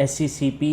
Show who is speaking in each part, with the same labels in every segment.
Speaker 1: SCCP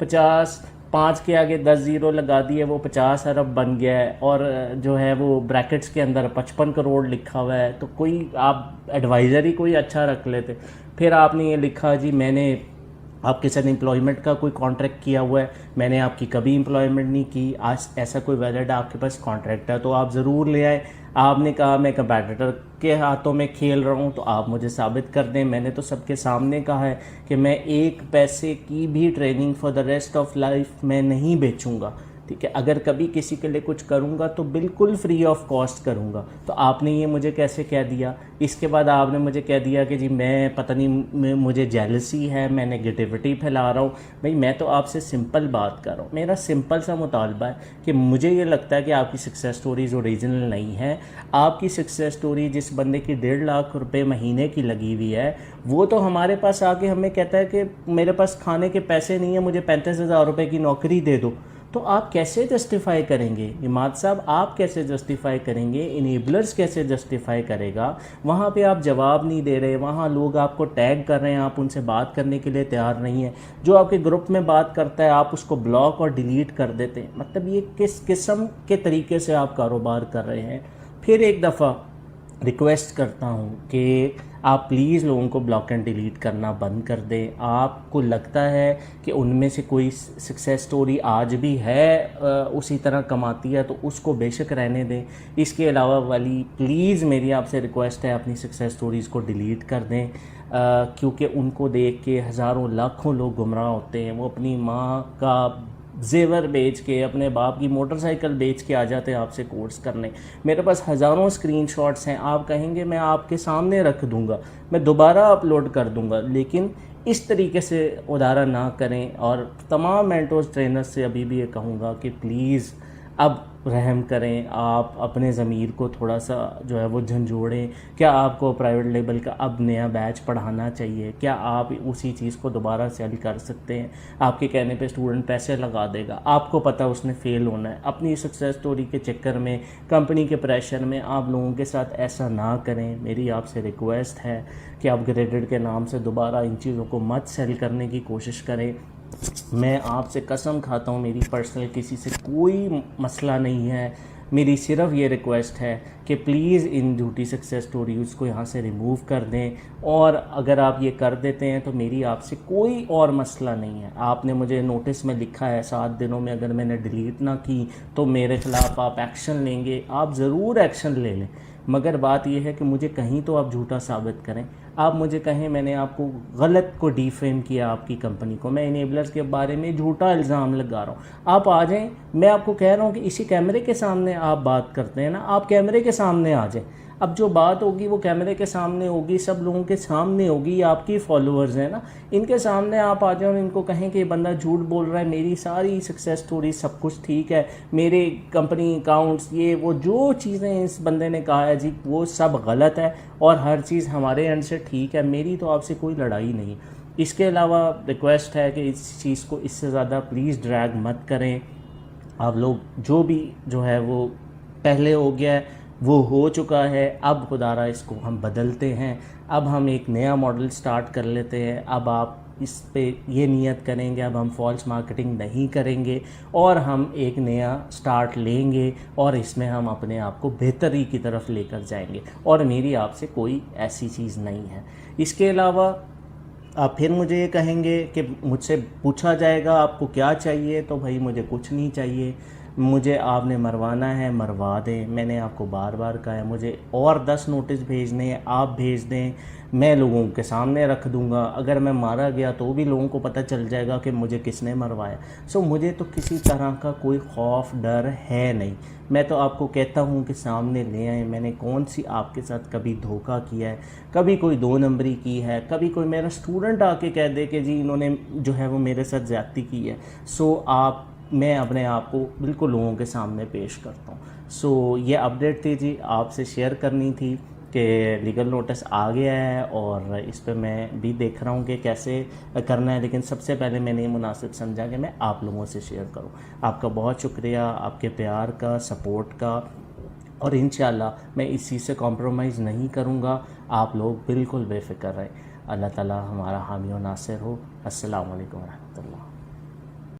Speaker 1: 50 5 کے آگے 10 zero لگا دیے وہ 50 ارب بن گیا ہے، اور جو ہے وہ بریکٹس کے اندر 55 کروڑ لکھا ہوا ہے، تو کوئی آپ ایڈوائزر ہی کوئی اچھا رکھ لیتے. پھر آپ نے یہ لکھا جی میں نے آپ کے ساتھ امپلائمنٹ کا کوئی کانٹریکٹ کیا ہوا ہے، میں نے آپ کی کبھی امپلائمنٹ نہیں کی، آج ایسا کوئی ویلڈ آپ کے پاس کانٹریکٹ ہے تو آپ ضرور لے آئے. آپ نے کہا میں کمپیٹیٹر کے ہاتھوں میں کھیل رہا ہوں، تو آپ مجھے ثابت کر دیں. میں نے تو سب کے سامنے کہا ہے کہ میں ایک پیسے کی بھی training for the rest of life میں نہیں بیچوں گا، ٹھیک ہے. اگر کبھی کسی کے لیے کچھ کروں گا تو بالکل فری آف کاسٹ کروں گا. تو آپ نے یہ مجھے کیسے کہہ دیا؟ اس کے بعد آپ نے مجھے کہہ دیا کہ جی میں پتہ نہیں مجھے جیلسی ہے، میں نگیٹیوٹی پھیلا رہا ہوں. بھئی میں تو آپ سے سمپل بات کر رہا ہوں، میرا سمپل سا مطالبہ ہے کہ مجھے یہ لگتا ہے کہ آپ کی سکسیس سٹوریز اوریجنل نہیں ہے. آپ کی سکسیس سٹوری جس بندے کی 1.5 لاکھ روپے مہینے کی لگی ہوئی ہے، وہ تو ہمارے پاس آ کے ہمیں کہتا ہے کہ میرے پاس کھانے کے پیسے نہیں ہیں، مجھے 35,000 روپے کی نوکری دے دو. تو آپ کیسے جسٹیفائی کریں گے عماد صاحب؟ آپ کیسے جسٹیفائی کریں گے؟ انیبلرز کیسے جسٹیفائی کرے گا؟ وہاں پہ آپ جواب نہیں دے رہے، وہاں لوگ آپ کو ٹیگ کر رہے ہیں، آپ ان سے بات کرنے کے لیے تیار نہیں ہیں. جو آپ کے گروپ میں بات کرتا ہے آپ اس کو بلاک اور ڈیلیٹ کر دیتے ہیں. مطلب یہ کس قسم کے طریقے سے آپ کاروبار کر رہے ہیں؟ پھر ایک دفعہ ریکویسٹ کرتا ہوں کہ آپ پلیز لوگوں کو بلاک اینڈ ڈیلیٹ کرنا بند کر دیں. آپ کو لگتا ہے کہ ان میں سے کوئی سکسیس سٹوری آج بھی ہے اسی طرح کماتی ہے تو اس کو بے شک رہنے دیں. اس کے علاوہ والی پلیز میری آپ سے ریکویسٹ ہے اپنی سکسیس سٹوریز کو ڈیلیٹ کر دیں، کیونکہ ان کو دیکھ کے ہزاروں لاکھوں لوگ گمراہ ہوتے ہیں. وہ اپنی ماں کا زیور بیچ کے، اپنے باپ کی موٹر سائیکل بیچ کے آ جاتے ہیں آپ سے کورس کرنے. میرے پاس ہزاروں اسکرین شاٹس ہیں، آپ کہیں گے میں آپ کے سامنے رکھ دوں گا، میں دوبارہ اپلوڈ کر دوں گا، لیکن اس طریقے سے ادارہ نہ کریں. اور تمام مینٹورز ٹرینرز سے ابھی بھی یہ کہوں گا کہ پلیز اب رحم کریں، آپ اپنے ضمیر کو تھوڑا سا جو ہے وہ جھنجھوڑیں. کیا آپ کو پرائیویٹ لیبل کا اب نیا بیچ پڑھانا چاہیے؟ کیا آپ اسی چیز کو دوبارہ سیل کر سکتے ہیں؟ آپ کے کہنے پہ اسٹوڈنٹ پیسے لگا دے گا، آپ کو پتہ اس نے فیل ہونا ہے. اپنی سکسیس سٹوری کے چکر میں، کمپنی کے پریشر میں آپ لوگوں کے ساتھ ایسا نہ کریں. میری آپ سے ریکویسٹ ہے کہ اپ گریڈڈ کے نام سے دوبارہ ان چیزوں کو مت سیل کرنے کی کوشش کریں. میں آپ سے قسم کھاتا ہوں میری پرسنل کسی سے کوئی مسئلہ نہیں ہے، میری صرف یہ ریکویسٹ ہے کہ پلیز ان جھوٹی سکسیس سٹوریز کو یہاں سے ریموو کر دیں. اور اگر آپ یہ کر دیتے ہیں تو میری آپ سے کوئی اور مسئلہ نہیں ہے. آپ نے مجھے نوٹس میں لکھا ہے 7 دنوں میں اگر میں نے ڈیلیٹ نہ کی تو میرے خلاف آپ ایکشن لیں گے. آپ ضرور ایکشن لے لیں، مگر بات یہ ہے کہ مجھے کہیں تو آپ جھوٹا ثابت کریں. آپ مجھے کہیں میں نے آپ کو غلط کو ڈیفیم کیا، آپ کی کمپنی کو، میں انیبلرز کے بارے میں جھوٹا الزام لگا رہا ہوں. آپ آ جائیں، میں آپ کو کہہ رہا ہوں کہ اسی کیمرے کے سامنے آپ بات کرتے ہیں نا، آپ کیمرے کے سامنے آ جائیں. اب جو بات ہوگی وہ کیمرے کے سامنے ہوگی، سب لوگوں کے سامنے ہوگی. یہ آپ کی فالوورز ہیں نا، ان کے سامنے آپ آ جائیں اور ان کو کہیں کہ یہ بندہ جھوٹ بول رہا ہے، میری ساری سکسیس سٹوری سب کچھ ٹھیک ہے، میرے کمپنی اکاؤنٹس یہ وہ جو چیزیں اس بندے نے کہا ہے جی وہ سب غلط ہے اور ہر چیز ہمارے اینڈ سے ٹھیک ہے. میری تو آپ سے کوئی لڑائی نہیں. اس کے علاوہ ریکویسٹ ہے کہ اس چیز کو اس سے زیادہ پلیز ڈریگ مت کریں. آپ لوگ جو بھی جو ہے وہ پہلے ہو گیا ہے وہ ہو چکا ہے. اب خدا را اس کو ہم بدلتے ہیں، اب ہم ایک نیا ماڈل سٹارٹ کر لیتے ہیں. اب آپ اس پہ یہ نیت کریں گے اب ہم فالس مارکیٹنگ نہیں کریں گے اور ہم ایک نیا سٹارٹ لیں گے اور اس میں ہم اپنے آپ کو بہتری کی طرف لے کر جائیں گے. اور میری آپ سے کوئی ایسی چیز نہیں ہے. اس کے علاوہ آپ پھر مجھے یہ کہیں گے کہ مجھ سے پوچھا جائے گا آپ کو کیا چاہیے، تو بھائی مجھے کچھ نہیں چاہیے. مجھے آپ نے مروانا ہے مروا دیں. میں نے آپ کو بار بار کہا ہے مجھے اور 10 نوٹس بھیجنے ہیں آپ بھیج دیں، میں لوگوں کے سامنے رکھ دوں گا. اگر میں مارا گیا تو بھی لوگوں کو پتہ چل جائے گا کہ مجھے کس نے مروایا. مجھے تو کسی طرح کا کوئی خوف ڈر ہے نہیں. میں تو آپ کو کہتا ہوں کہ سامنے لے آئیں. میں نے کون سی آپ کے ساتھ کبھی دھوکہ کیا ہے، کبھی کوئی 2 نمبری کی ہے، کبھی کوئی میرا اسٹوڈنٹ آ کے کہہ دے کہ جی انہوں نے جو ہے وہ میرے ساتھ زیادتی کی ہے. میں اپنے آپ کو بالکل لوگوں کے سامنے پیش کرتا ہوں. یہ اپڈیٹ تھی جی، آپ سے شیئر کرنی تھی کہ لیگل نوٹس آ گیا ہے اور اس پہ میں بھی دیکھ رہا ہوں کہ کیسے کرنا ہے، لیکن سب سے پہلے میں نے یہ مناسب سمجھا کہ میں آپ لوگوں سے شیئر کروں. آپ کا بہت شکریہ، آپ کے پیار کا، سپورٹ کا، اور انشاءاللہ میں اس چیز سے کمپرومائز نہیں کروں گا. آپ لوگ بالکل بے فکر رہیں. اللہ تعالی ہمارا حامی و ناصر ہو. السلام علیکم ورحمۃ اللہ.